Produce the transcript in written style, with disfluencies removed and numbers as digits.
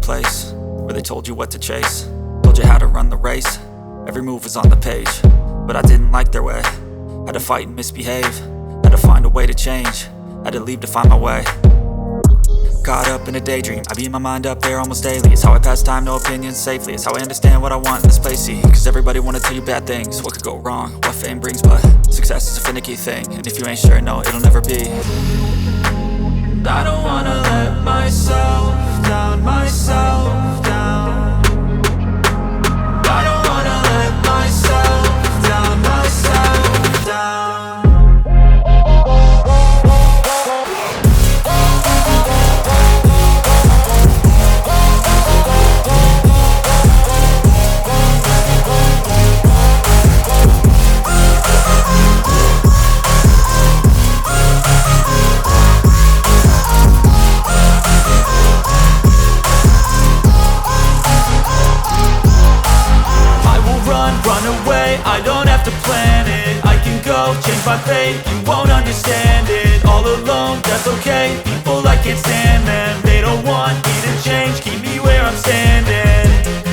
place where they told you what to chase, told you how to run the race. Every move was on the page, but I didn't like their way. Had to fight and misbehave, had to find a way to change, had to leave to find my way. Caught up in a daydream, I beat my mind up there almost daily. It's how I pass time, no opinions safely. It's how I understand what I want in this place, see. Cause everybody wanna tell you bad things, what could go wrong, what fame brings. But success is a finicky thing, and if you ain't sure, no, it'll never be. I don't wanna let myself down, myself down. I don't wanna let myself down, myself down. Run away, I don't have to plan it. I can go, change my fate, you won't understand it. All alone, that's okay, people I can't stand